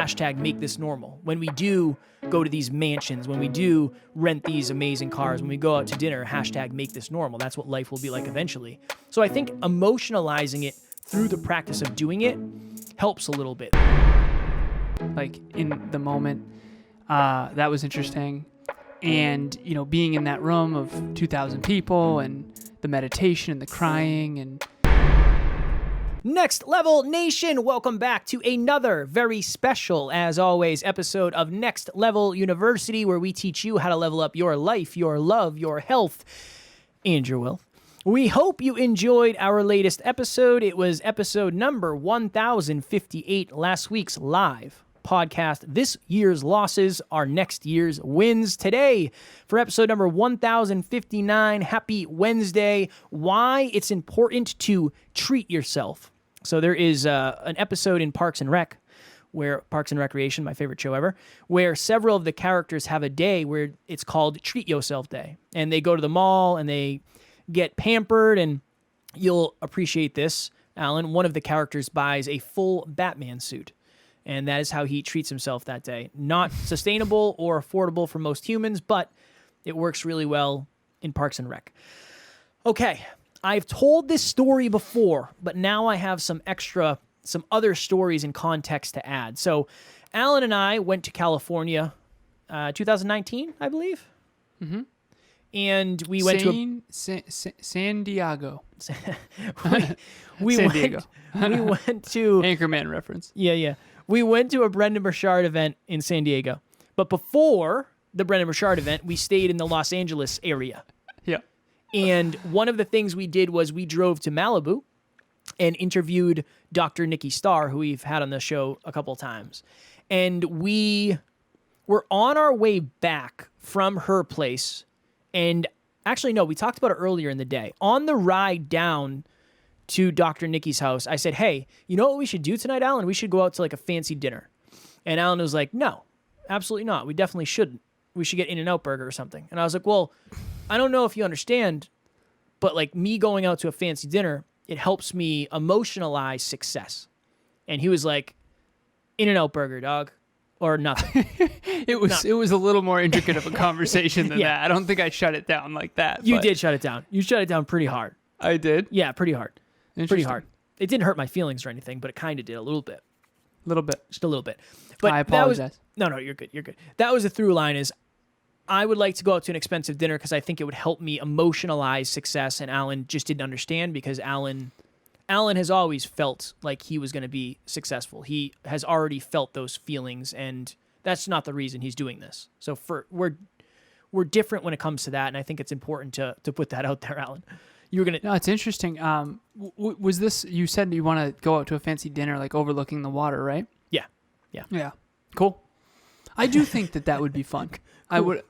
hashtag make this normal. When we do go to these mansions, when we do rent these amazing cars, when we go out to dinner, hashtag make this normal. That's what life will be like eventually. So I think emotionalizing it through the practice of doing it helps a little bit. Like in the moment, that was interesting. And, you know, being in that room of 2,000 people and the meditation and the crying and... Next Level Nation, welcome back to another very special, as always, episode of Next Level University, where we teach you how to level up your life, your love, your health, and your wealth. We hope you enjoyed our latest episode. It was episode number 1058, last week's live podcast. This year's losses are next year's wins. Today, for episode number 1059, happy Wednesday, why it's important to treat yourself. So there is an episode in Parks and Recreation, my favorite show ever, where several of the characters have a day where it's called Treat Yourself Day. And they go to the mall and they get pampered, and you'll appreciate this, Alan. One of the characters buys a full Batman suit, and that is how he treats himself that day. Not sustainable or affordable for most humans, but it works really well in Parks and Rec. Okay. I've told this story before, but now I have some other stories and context to add. So Alan and I went to California 2019, I believe. Mm-hmm. And we went to San Diego. we San went, Diego. We went to... Anchorman reference. Yeah. We went to a Brendan Burchard event in San Diego. But before the Brendan Burchard event, we stayed in the Los Angeles area. Yeah. And one of the things we did was we drove to Malibu and interviewed Dr. Nikki Starr, who we've had on the show a couple times. And we were on our way back from her place. And actually, no, we talked about it earlier in the day. On the ride down to Dr. Nikki's house, I said, hey, you know what we should do tonight, Alan? We should go out to like a fancy dinner. And Alan was like, no, absolutely not. We definitely shouldn't. We should get In-N-Out Burger or something. And I was like, well, I don't know if you understand, but like me going out to a fancy dinner, it helps me emotionalize success. And he was like, In-N-Out Burger, dog, or nothing. It was a little more intricate of a conversation than that. I don't think I shut it down like that. You did shut it down. You shut it down pretty hard. I did? Yeah, pretty hard. Pretty hard. It didn't hurt my feelings or anything, but it kind of did a little bit. Just a little bit. But I apologize. No, you're good. You're good. That was the through line is I would like to go out to an expensive dinner because I think it would help me emotionalize success, and Alan just didn't understand because Alan has always felt like he was going to be successful. He has already felt those feelings, and that's not the reason he's doing this. So we're different when it comes to that, and I think it's important to put that out there, Alan. No, it's interesting. Was this, you said you want to go out to a fancy dinner like overlooking the water, right? Yeah. Cool. I do think that would be fun. Cool.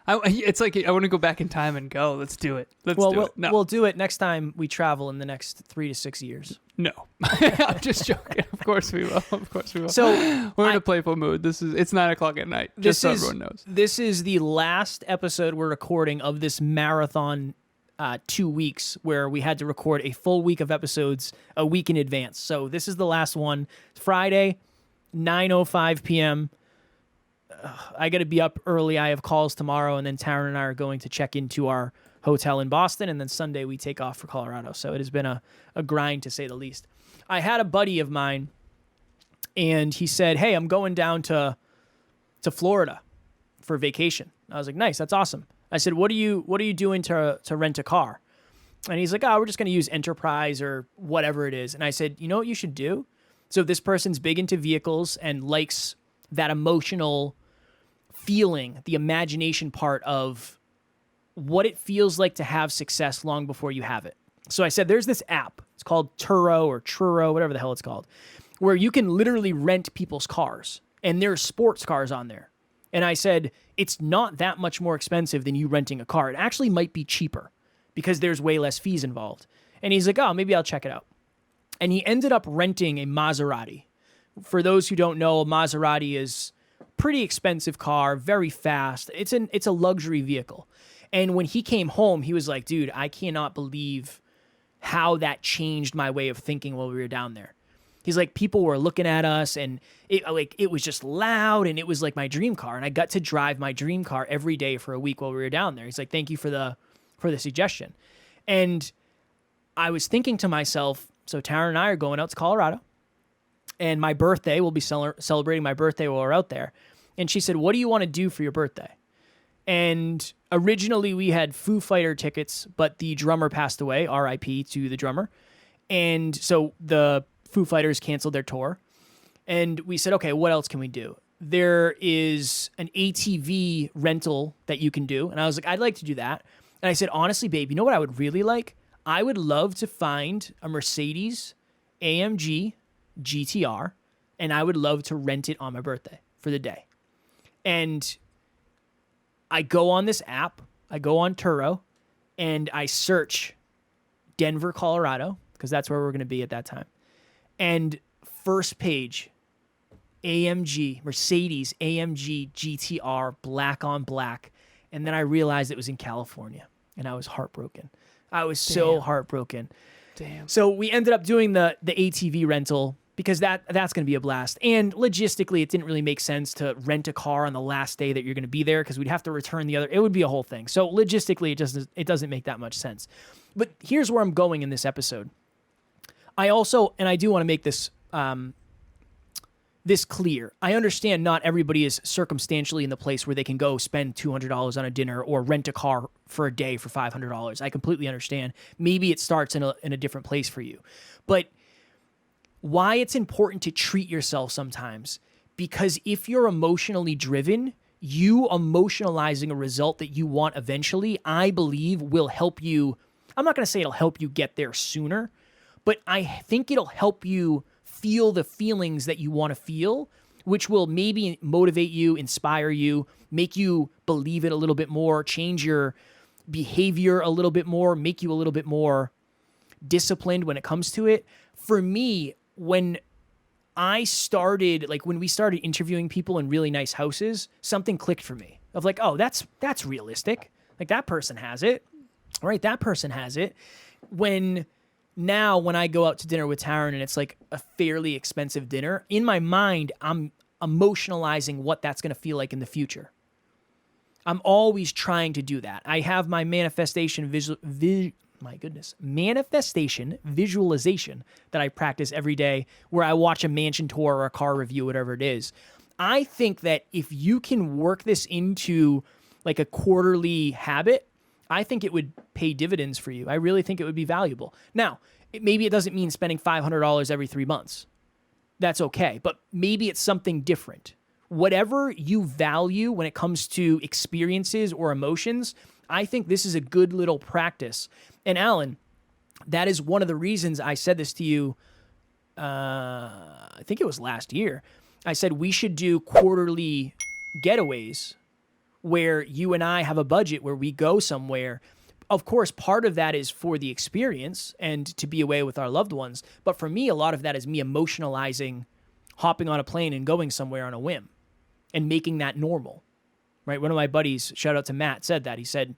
It's like I want to go back in time and go. Let's do it. We'll do it next time we travel in the next 3 to 6 years. No, I'm just joking. Of course we will. So we're in a playful mood. It's 9:00 at night. Just so everyone knows. This is the last episode we're recording of this marathon 2 weeks where we had to record a full week of episodes a week in advance. So this is the last one. Friday, 9:05 p.m. I got to be up early. I have calls tomorrow, and then Taryn and I are going to check into our hotel in Boston, and then Sunday we take off for Colorado. So it has been a grind, to say the least. I had a buddy of mine, and he said, hey, I'm going down to Florida for vacation. I was like, nice, that's awesome. I said, what are you doing to rent a car? And he's like, we're just going to use Enterprise or whatever it is. And I said, you know what you should do? So if this person's big into vehicles and likes that emotional feeling, the imagination part of what it feels like to have success long before you have it. So I said, there's this app. It's called Turo or Truro, whatever the hell it's called, where you can literally rent people's cars, and there's sports cars on there. And I said, it's not that much more expensive than you renting a car. It actually might be cheaper because there's way less fees involved. And he's like, oh, maybe I'll check it out. And he ended up renting a Maserati. For those who don't know, a Maserati is a pretty expensive car, very fast. It's a luxury vehicle. And when he came home, he was like, dude, I cannot believe how that changed my way of thinking while we were down there. He's like, people were looking at us, and it was just loud, and it was like my dream car, and I got to drive my dream car every day for a week while we were down there. He's like, thank you for the suggestion. And I was thinking to myself, so Taryn and I are going out to Colorado, and my birthday, we'll be celebrating my birthday while we're out there. And she said, what do you want to do for your birthday? And originally we had Foo Fighter tickets, but the drummer passed away, RIP to the drummer. And so the Foo Fighters canceled their tour. And we said, okay, what else can we do? There is an ATV rental that you can do. And I was like, I'd like to do that. And I said, honestly, babe, you know what I would really like? I would love to find a Mercedes AMG GTR, and I would love to rent it on my birthday for the day. And I go on this app, I go on Turo, and I search Denver, Colorado, because that's where we're going to be at that time. And first page, Mercedes AMG GTR, black on black. And then I realized it was in California, and I was heartbroken. I was so heartbroken. Damn. So we ended up doing the ATV rental because that's going to be a blast. And logistically, it didn't really make sense to rent a car on the last day that you're going to be there because we'd have to return the other. It would be a whole thing. So logistically, it doesn't make that much sense. But here's where I'm going in this episode. I do want to make this this clear. I understand not everybody is circumstantially in the place where they can go spend $200 on a dinner or rent a car for a day for $500. I completely understand. Maybe it starts in a different place for you. But why it's important to treat yourself sometimes, because if you're emotionally driven, you emotionalizing a result that you want eventually, I believe will help you. I'm not going to say it'll help you get there sooner, but I think it'll help you feel the feelings that you want to feel, which will maybe motivate you, inspire you, make you believe it a little bit more, change your behavior a little bit more, make you a little bit more disciplined when it comes to it. For me, when we started interviewing people in really nice houses, something clicked for me of like, oh, that's realistic. Like that person has it, right? That person has it. When I go out to dinner with Taryn and it's like a fairly expensive dinner, in my mind, I'm emotionalizing what that's going to feel like in the future. I'm always trying to do that. I have my manifestation visualization that I practice every day where I watch a mansion tour or a car review, whatever it is. I think that if you can work this into like a quarterly habit, I think it would pay dividends for you. I really think it would be valuable. Now, maybe it doesn't mean spending $500 every 3 months. That's okay. But maybe it's something different. Whatever you value when it comes to experiences or emotions, I think this is a good little practice. And Alan, that is one of the reasons I said this to you, I think it was last year. I said we should do quarterly getaways where you and I have a budget where we go somewhere. Of course, part of that is for the experience and to be away with our loved ones. But for me, a lot of that is me emotionalizing, hopping on a plane and going somewhere on a whim and making that normal, right? One of my buddies, shout out to Matt, said that. He said,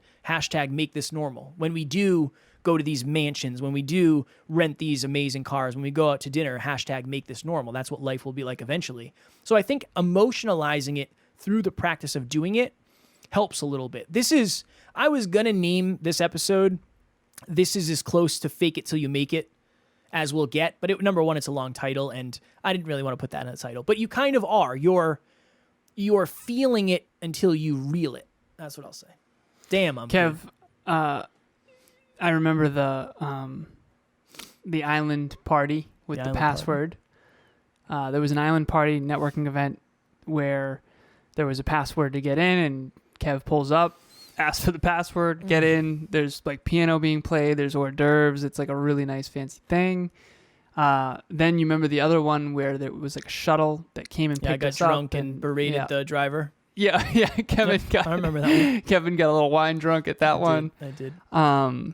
#make this normal. When we do go to these mansions, when we do rent these amazing cars, when we go out to dinner, #make this normal. That's what life will be like eventually. So I think emotionalizing it through the practice of doing it helps a little bit. I was going to name this episode, this is as close to fake it till you make it as we'll get. But number one, it's a long title, and I didn't really want to put that in the title. But you kind of are. You're feeling it until you reel it. That's what I'll say. Damn, I'm Kev, I remember the island party with the password. There was an island party networking event where there was a password to get in, and Kev pulls up, asks for the password, get in. There's like piano being played. There's hors d'oeuvres. It's like a really nice fancy thing. Then you remember the other one where there was like a shuttle that came and picked us up. I got drunk and berated the driver. Yeah. I remember that one. Kevin got a little wine drunk at that one. I did.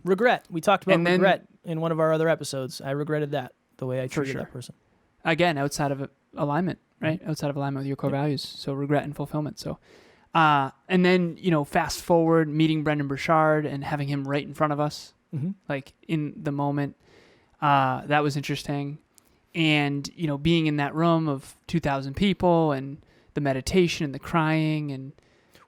Regret. We talked about regret in one of our other episodes. I regretted that, the way I treated that person. Again, outside of alignment, right? Outside of alignment with your core values. So regret and fulfillment. So, and then, fast forward, meeting Brendan Burchard and having him right in front of us, like in the moment. That was interesting. And, being in that room of 2,000 people and the meditation and the crying and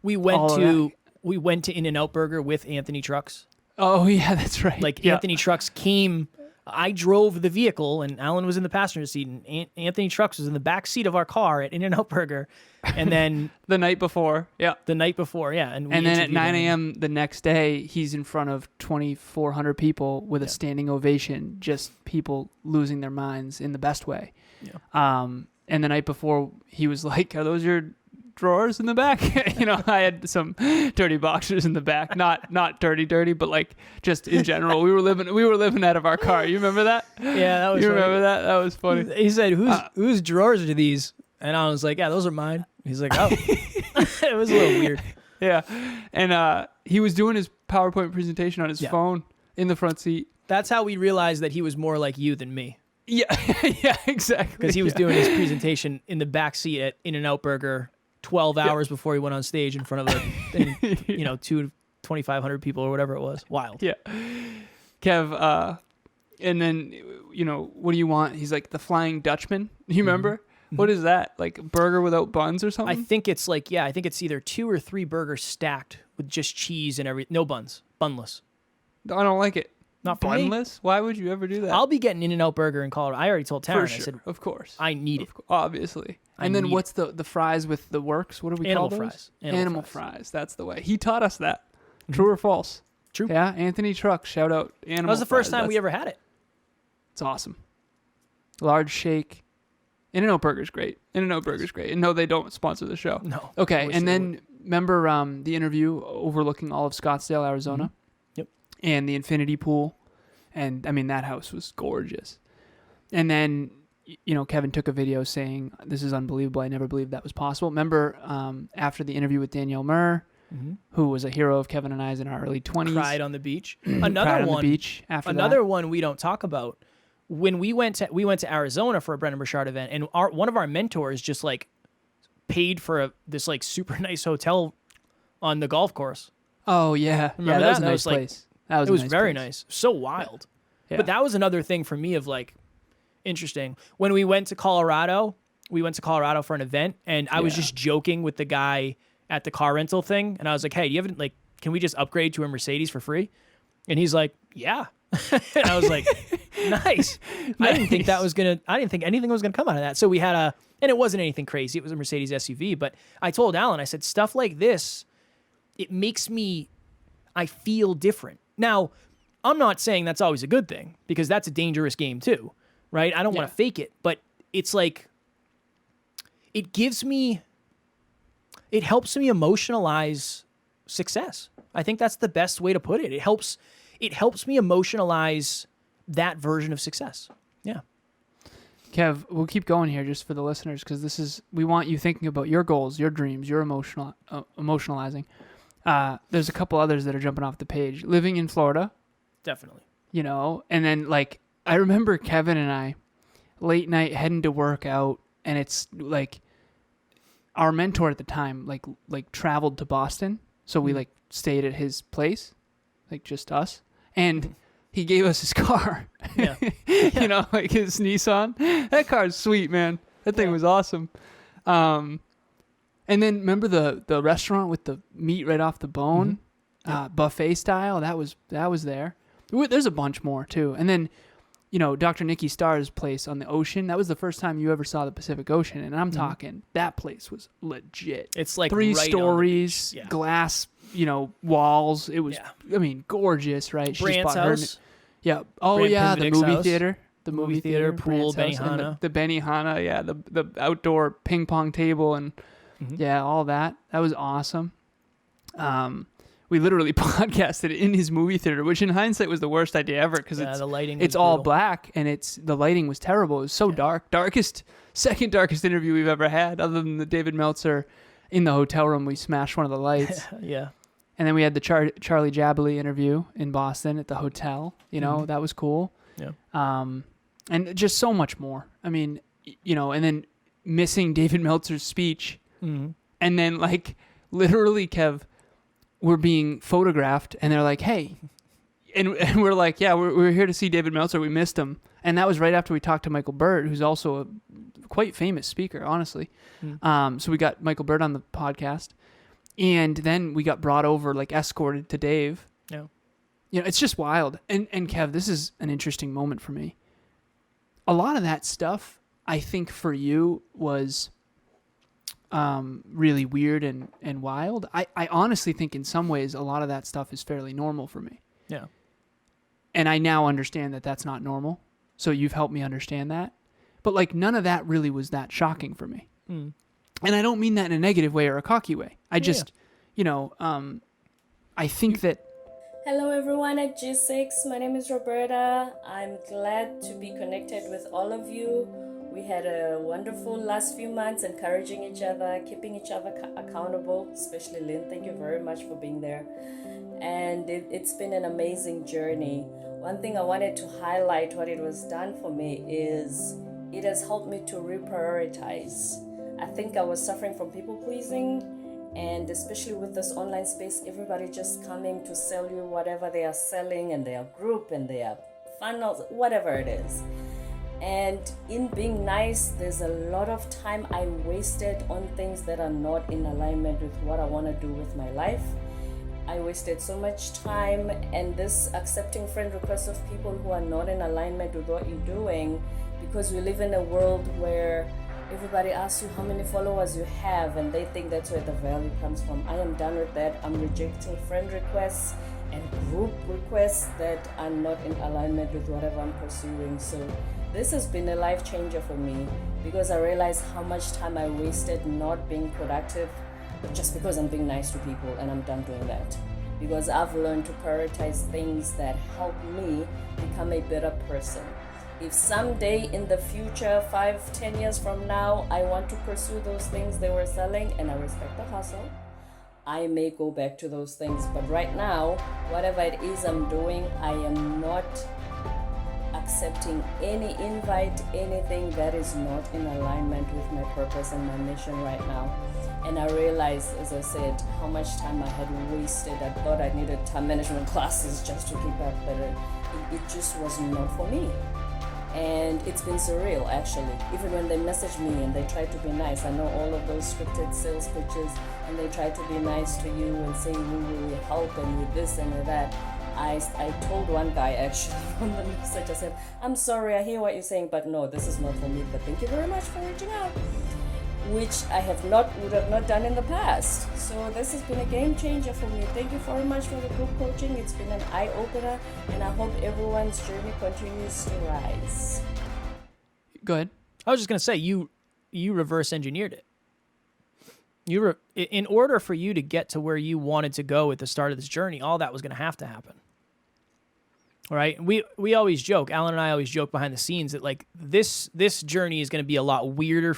we went to In-N-Out Burger with Anthony Trucks. Oh, yeah, that's right. Anthony Trucks came. I drove the vehicle, and Alan was in the passenger seat, and Anthony Trucks was in the back seat of our car at In-N-Out Burger. And then the night before, yeah. And then at 9 a.m. the next day, he's in front of 2,400 people with a standing ovation, just people losing their minds in the best way. Yeah. And the night before, he was like, "Are those your drawers in the back?" I had some dirty boxers in the back, not dirty, but like just in general. We were living out of our car. You remember that? Yeah, that was. You remember that? That was funny. He said, "Whose drawers are these?" And I was like, "Yeah, those are mine." He's like, "Oh." It was a little weird. Yeah, and he was doing his PowerPoint presentation on his phone in the front seat. That's how we realized that he was more like you than me. Yeah, yeah, exactly. Because he was doing his presentation in the back seat at In-N-Out Burger 12 hours before he went on stage in front of 2,500 people or whatever it was. Wild. Yeah. Kev, and then, what do you want? He's like, the Flying Dutchman. You remember? Mm-hmm. What is that? Like a burger without buns or something? I think it's either 2 or 3 burgers stacked with just cheese and no buns. Bunless. I don't like it. Not for bunless? Me. Why would you ever do that? I'll be getting In-N-Out Burger in Colorado. I already told Taryn. For sure. I said, of course. I need it. Obviously. And then what's the fries with the works? What do we call those? Fries. Animal fries. That's the way. He taught us that. True or false? True. Yeah, Anthony Truck. Shout out Animal Fries. That was the first time we ever had it. It's awesome. Large shake. In-N-Out Burger's great. In-N-Out Burger's great. And no, they don't sponsor the show. No. Okay, and then remember the interview overlooking all of Scottsdale, Arizona? Mm-hmm. Yep. And the infinity pool. And, I mean, that house was gorgeous. And then, Kevin took a video saying, "This is unbelievable. I never believed that was possible." Remember, after the interview with Danielle Murr, who was a hero of Kevin and I's in our early 20s. Cried on the beach. Another one we don't talk about. When we went to Arizona for a Brendan Burchard event, and one of our mentors just like paid for this like super nice hotel on the golf course. Oh yeah, remember that was a nice place. It was very nice. So wild. Yeah. But that was another thing for me of like interesting. When we went to Colorado for an event, and I was just joking with the guy at the car rental thing, and I was like, "Hey, do you have can we just upgrade to a Mercedes for free?" And he's like, "Yeah." And I was like, nice. I didn't think anything was gonna come out of that. So we had and it wasn't anything crazy. It was a Mercedes SUV. But I told Alan, I said, stuff like this, it makes I feel different. Now, I'm not saying that's always a good thing, because that's a dangerous game too, right? I don't want to fake it, but it's like, it helps me emotionalize success. I think that's the best way to put it. It helps me emotionalize that version of success. Yeah. Kev, we'll keep going here just for the listeners, because we want you thinking about your goals, your dreams, your emotionalizing. There's a couple others that are jumping off the page. Living in Florida. Definitely. And then I remember Kevin and I late night heading to work out, and it's like our mentor at the time, like traveled to Boston. So we stayed at his place, just us. And he gave us his car. Yeah. His Nissan. That car's sweet, man. That thing was awesome. And then remember the restaurant with the meat right off the bone, buffet style. That was there. There's a bunch more too. And then, Dr. Nikki Starr's place on the ocean. That was the first time you ever saw the Pacific Ocean, and I'm talking that place was legit. It's like 3 stories, glass, walls. It was, gorgeous, right? Brandt's house. Yeah. Oh Brand yeah, the movie house. theater. The movie theater, pool, Benihana. The Benihana, yeah, the outdoor ping pong table, and all that. That was awesome. We literally podcasted in his movie theater, which in hindsight was the worst idea ever, because the lighting it's all black, and the lighting was terrible. It was so dark. Second darkest interview we've ever had, other than the David Meltzer in the hotel room. We smashed one of the lights. Yeah. And then we had the Charlie Jabley interview in Boston at the hotel. That was cool. Yeah. And just so much more. And then missing David Meltzer's speech. Mm-hmm. And then literally, Kev, we're being photographed, and they're like, "Hey," and we're like, "Yeah, we're here to see David Meltzer. We missed him." And that was right after we talked to Michael Bird, who's also a quite famous speaker, honestly. So we got Michael Bird on the podcast. And then we got brought over, like escorted to Dave. Yeah. It's just wild. And Kev, this is an interesting moment for me. A lot of that stuff, I think for you was really weird and wild. I honestly think in some ways a lot of that stuff is fairly normal for me. Yeah. And I now understand that that's not normal. So you've helped me understand that. But like none of that really was that shocking for me. And I don't mean that in a negative way or a cocky way. I just, I think that. Hello everyone at G6. My name is Roberta. I'm glad to be connected with all of you. We had a wonderful last few months, encouraging each other, keeping each other accountable, especially Lynn. Thank you very much for being there. And it's been an amazing journey. One thing I wanted to highlight, what it was done for me, is it has helped me to reprioritize. I think I was suffering from people pleasing, and especially with this online space, everybody just coming to sell you whatever they are selling and their group and their funnels, whatever it is. And in being nice, there's a lot of time I wasted on things that are not in alignment with what I want to do with my life. I wasted so much time, and this accepting friend requests of people who are not in alignment with what you're doing, because we live in a world where everybody asks you how many followers you have, and they think that's where the value comes from. I am done with that. I'm rejecting friend requests and group requests that are not in alignment with whatever I'm pursuing. So this has been a life changer for me, because I realized how much time I wasted not being productive just because I'm being nice to people, and I'm done doing that. Because I've learned to prioritize things that help me become a better person. If someday in the future, 5-10 years from now, I want to pursue those things they were selling, and I respect the hustle, I may go back to those things. But right now, whatever it is I'm doing, I am not accepting any invite, anything that is not in alignment with my purpose and my mission right now. And I realized, as I said, how much time I had wasted. I thought I needed time management classes just to keep up, but it just was not for me. And it's been surreal, actually. Even when they message me and they try to be nice, I know all of those scripted sales pitches, and they try to be nice to you and say, we will help and with this and with that. I told one guy actually on the message, I said, I'm sorry, I hear what you're saying, but no, this is not for me, but thank you very much for reaching out, which I would have not done in the past. So this has been a game changer for me. Thank you very much for the group coaching. It's been an eye-opener, and I hope everyone's journey continues to rise. Go ahead. I was just going to say, you reverse engineered it. In order for you to get to where you wanted to go at the start of this journey, all that was going to happen. Right? We always joke, Alan and I always joke behind the scenes that like this journey is going to be a lot weirder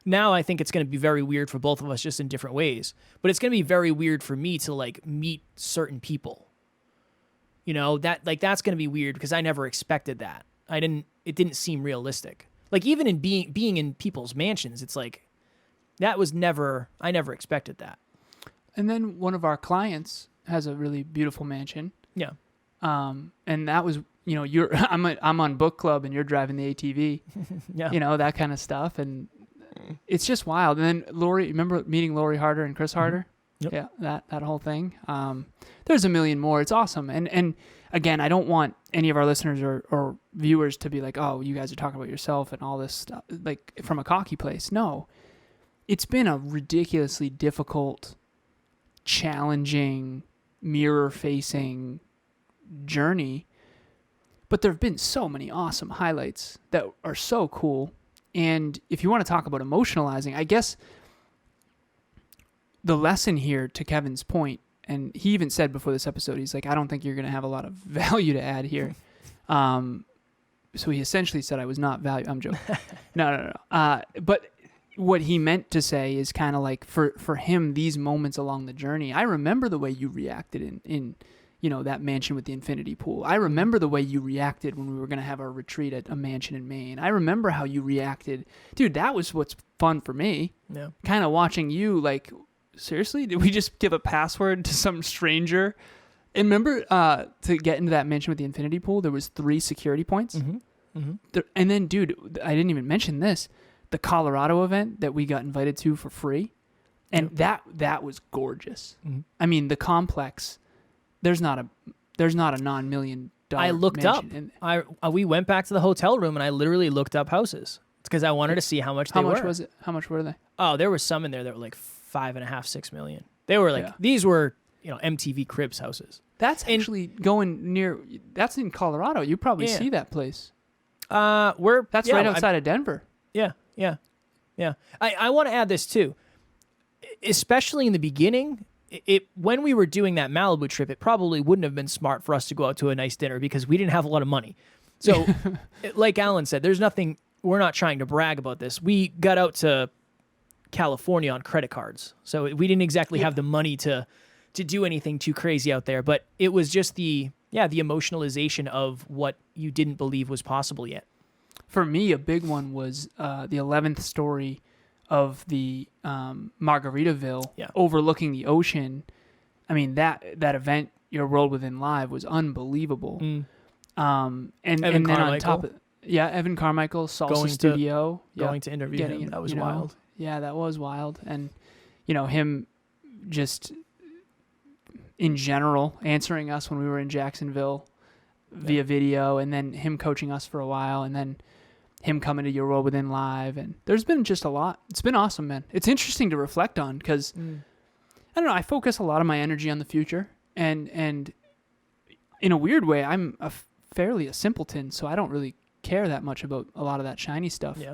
now I think it's going to be very weird for both of us, just in different ways. But it's going to be very weird for me to like meet certain people. That's going to be weird because I never expected that. It didn't seem realistic. Like even in being in people's mansions, it's like I never expected that. And then one of our clients has a really beautiful mansion. Yeah. And that was, I'm on book club and you're driving the ATV, yeah. That kind of stuff. And it's just wild. And then Lori, remember meeting Lori Harder and Chris Harder? Yep. Yeah, that whole thing. There's a million more. It's awesome. And again, I don't want any of our listeners or viewers to be like, oh, you guys are talking about yourself and all this stuff, like from a cocky place. No, it's been a ridiculously difficult, challenging, mirror-facing journey. But there have been so many awesome highlights that are so cool. And if you want to talk about emotionalizing, I guess the lesson here, to Kevin's point, and he even said before this episode, he's like, I don't think you're going to have a lot of value to add here. So he essentially said I was not value. I'm joking. No. But what he meant to say is kind of like for him, these moments along the journey, I remember the way you reacted in that mansion with the infinity pool. I remember the way you reacted when we were going to have our retreat at a mansion in Maine. I remember how you reacted. Dude, that was what's fun for me. Yeah. Kind of watching you like, seriously, did we just give a password to some stranger? And remember to get into that mansion with the infinity pool, there was 3 security points. Mm-hmm. And then, dude, I didn't even mention this. The Colorado event that we got invited to for free. And that was gorgeous. Mm-hmm. I mean, the complex, there's not a $9 million I looked up. We went back to the hotel room and I literally looked up houses because I wanted to see how much they were. How much was it? How much were they? Oh, there were some in there that were like 5.5, 6 million. They were like, these were, MTV Cribs houses. That's actually going near, that's in Colorado. You probably see that place. That's right outside of Denver. Yeah. I want to add this too. Especially in the beginning, when we were doing that Malibu trip, it probably wouldn't have been smart for us to go out to a nice dinner because we didn't have a lot of money. So, like Alan said, we're not trying to brag about this. We got out to California on credit cards. So we didn't exactly have the money to do anything too crazy out there. But it was just the emotionalization of what you didn't believe was possible yet. For me, a big one was the 11th story of the Margaritaville overlooking the ocean. I mean, that event, Your World Within Live, was unbelievable. And then on top of Evan Carmichael, Salsa Studio. Going to interview him. That was wild. Yeah, that was wild. And, him just in general answering us when we were in Jacksonville via video, and then him coaching us for a while, and then him coming to Your World Within Live. And there's been just a lot. It's been awesome, man. It's interesting to reflect on because, I don't know, I focus a lot of my energy on the future. And in a weird way, I'm fairly a simpleton, so I don't really care that much about a lot of that shiny stuff. Yeah.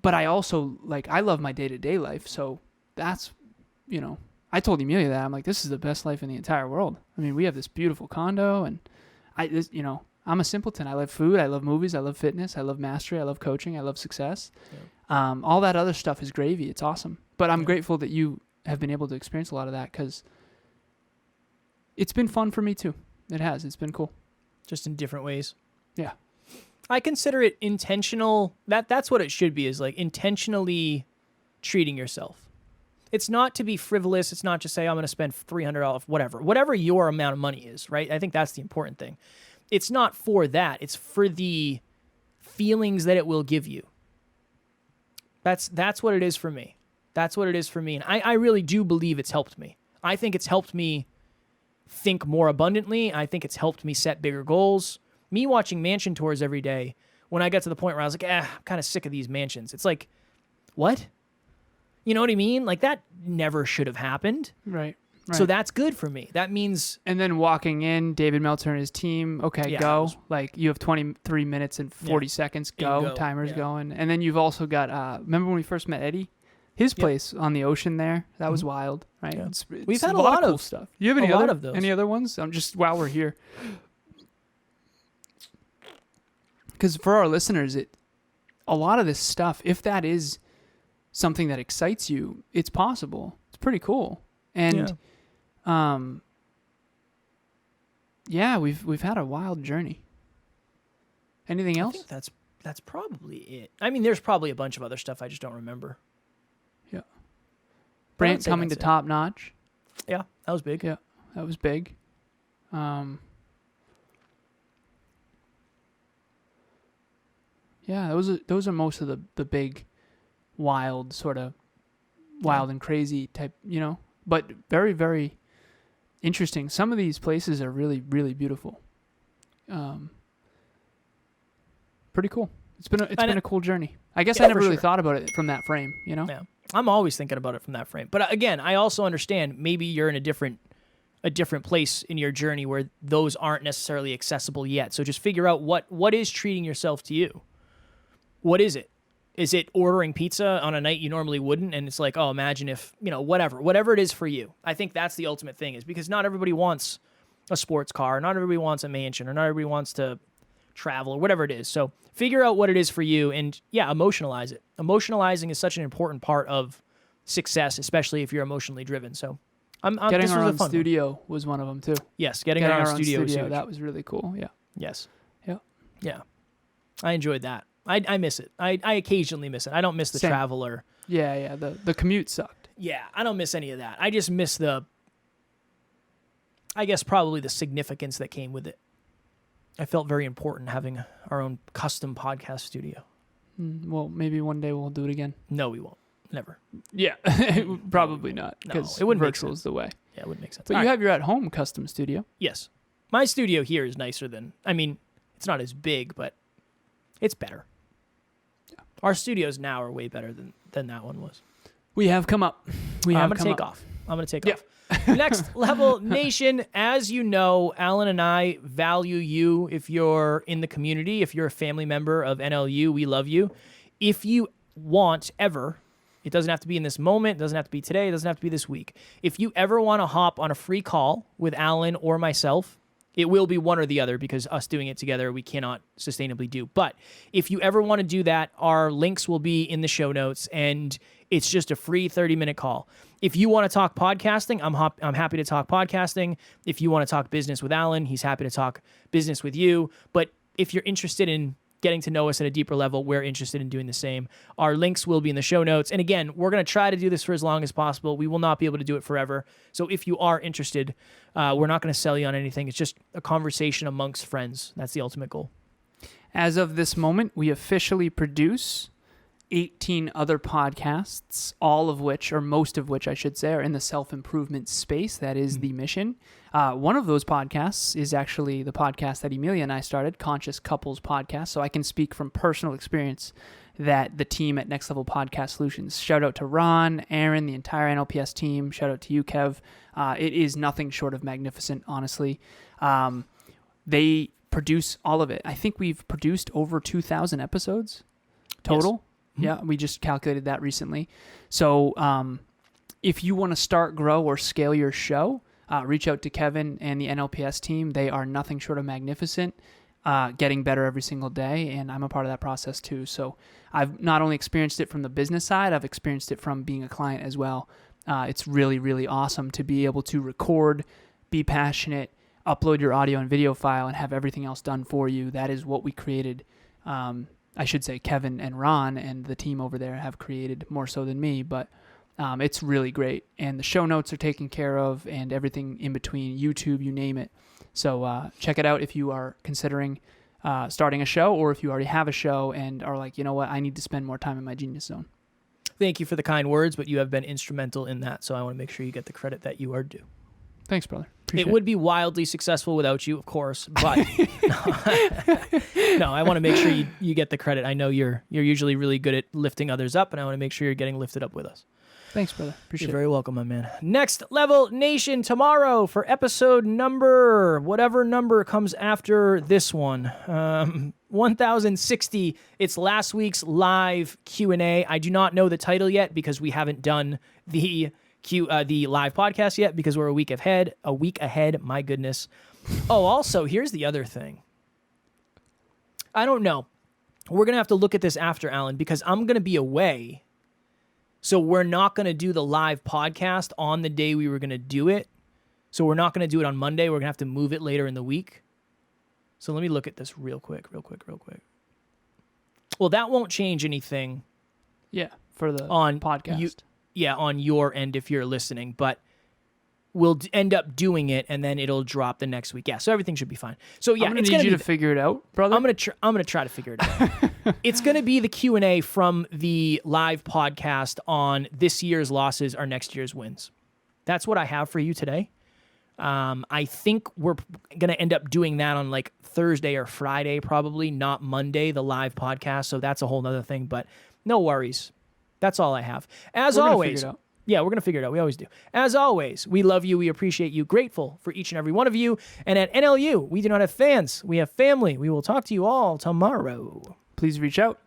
But I also, I love my day-to-day life, so that's, I told Emilia that. I'm like, this is the best life in the entire world. I mean, we have this beautiful condo, and I'm a simpleton. I love food. I love movies. I love fitness. I love mastery. I love coaching. I love success. Yeah. All that other stuff is gravy. It's awesome. But I'm grateful that you have been able to experience a lot of that because it's been fun for me too. It has. It's been cool. Just in different ways. Yeah. I consider it intentional. That's what it should be, is intentionally treating yourself. It's not to be frivolous. It's not just say, I'm going to spend $300, whatever your amount of money is, right? I think that's the important thing. It's not for that. It's for the feelings that it will give you. That's what it is for me. That's what it is for me. And I really do believe it's helped me. I think it's helped me think more abundantly. I think it's helped me set bigger goals. Me watching mansion tours every day, when I got to the point where I was like, I'm kind of sick of these mansions. It's like, what? You know what I mean? That never should have happened. Right. So that's good for me. That means... And then walking in, David Meltzer and his team, go. You have 23 minutes and 40 seconds, go. Timer's going. And then you've also got, remember when we first met Eddie? His place on the ocean there, that was wild, right? Yeah. We've had a lot of cool stuff. You have any other ones? I'm just, while we're here. Because for our listeners, a lot of this stuff, if that is something that excites you, it's possible. It's pretty cool. And we've had a wild journey. Anything else? I think that's probably it. I mean, there's probably a bunch of other stuff I just don't remember. Yeah. Brant coming to Top Notch. Yeah, that was big. Yeah, that was big. Yeah, those are most of the big, wild and crazy type, but very, very interesting. Some of these places are really, really beautiful. Pretty cool. It's been a cool journey. I guess I never really thought about it from that frame, Yeah. I'm always thinking about it from that frame. But again, I also understand maybe you're in a different place in your journey where those aren't necessarily accessible yet. So just figure out what is treating yourself to you. What is it? Is it ordering pizza on a night you normally wouldn't? And it's like, oh, imagine if, whatever it is for you. I think that's the ultimate thing, is because not everybody wants a sports car. Not everybody wants a mansion, or not everybody wants to travel, or whatever it is. So figure out what it is for you and emotionalize it. Emotionalizing is such an important part of success, especially if you're emotionally driven. So getting our own studio was one of them too. Yes. Getting our own studio. That was really cool. Yeah. Yes. Yeah. Yeah. I enjoyed that. I miss it. I occasionally miss it. I don't miss the travel or... Yeah. The commute sucked. Yeah, I don't miss any of that. I just miss probably the significance that came with it. I felt very important having our own custom podcast studio. Well, maybe one day we'll do it again. No, we won't. Never. Yeah, probably not. No, Because it wouldn't make virtual sense. is the way. Yeah, it wouldn't make sense. But All you right. have your at-home custom studio. Yes. My studio here is nicer than, I mean, it's not as big, but it's better. Yeah. Our studios now are way better than that one was. We have come up. I'm going to take off. I'm going to take off. Next Level Nation, as you know, Alan and I value you if you're in the community, if you're a family member of NLU, we love you. If you want ever, it doesn't have to be in this moment, it doesn't have to be today, it doesn't have to be this week. If you ever want to hop on a free call with Alan or myself, it will be one or the other because us doing it together, we cannot sustainably do. But if you ever want to do that, our links will be in the show notes, and it's just a free 30-minute call. If you want to talk podcasting, I'm happy to talk podcasting. If you want to talk business with Alan, he's happy to talk business with you. But if you're interested in getting to know us at a deeper level, we're interested in doing the same. Our links will be in the show notes. And again, we're going to try to do this for as long as possible. We will not be able to do it forever. So if you are interested, we're not going to sell you on anything. It's just a conversation amongst friends. That's the ultimate goal. As of this moment, we officially produce 18 other podcasts, all of which, or most of which I should say, are in the self-improvement space. That is the mission. One of those podcasts is actually the podcast that Emilia and I started, Conscious Couples Podcast. So I can speak from personal experience that the team at Next Level Podcast Solutions, shout out to Ron, Aaron, the entire NLPS team, shout out to you, Kev. It is nothing short of magnificent, honestly. They produce all of it. I think we've produced over 2,000 episodes total. Yes. Yeah, we just calculated that recently. So if you want to start, grow, or scale your show, reach out to Kevin and the NLPS team. They are nothing short of magnificent, getting better every single day, and I'm a part of that process too. So I've not only experienced it from the business side, I've experienced it from being a client as well. It's really, really awesome to be able to record, be passionate, upload your audio and video file, and have everything else done for you. That is what we created. I should say Kevin and Ron and the team over there have created more so than me, but it's really great. And the show notes are taken care of and everything in between, YouTube, you name it. So check it out if you are considering starting a show, or if you already have a show and are like, you know what, I need to spend more time in my genius zone. Thank you for the kind words, but you have been instrumental in that, so I want to make sure you get the credit that you are due. Thanks, brother. It would be wildly successful without you, of course, but no, I want to make sure you get the credit. I know you're usually really good at lifting others up, and I want to make sure you're getting lifted up with us. Thanks, brother. Appreciate it. You're very welcome, my man. Next Level Nation tomorrow for episode number, whatever number comes after this one, 1060. It's last week's live Q&A. I do not know the title yet because we haven't done the live podcast yet because we're a week ahead. My goodness. Oh, also, here's the other thing. I don't know. We're going to have to look at this after, Alan, because I'm going to be away. So we're not going to do the live podcast on the day we were going to do it. So we're not going to do it on Monday. We're going to have to move it later in the week. So let me look at this real quick. Well, that won't change anything. Yeah, for the on podcast. On your end if you're listening, but we'll end up doing it and then it'll drop the next week. Yeah, so everything should be fine. So yeah, I'm gonna need you to figure it out, brother. I'm gonna try to figure it out. It's gonna be the Q&A from the live podcast on this year's losses are next year's wins. That's what I have for you today. I think we're gonna end up doing that on like Thursday or Friday, probably not Monday, the live podcast. So that's a whole nother thing, but no worries. That's all I have. As always, yeah, we're going to figure it out. We always do. As always, we love you. We appreciate you. Grateful for each and every one of you. And at NLU, we do not have fans. We have family. We will talk to you all tomorrow. Please reach out.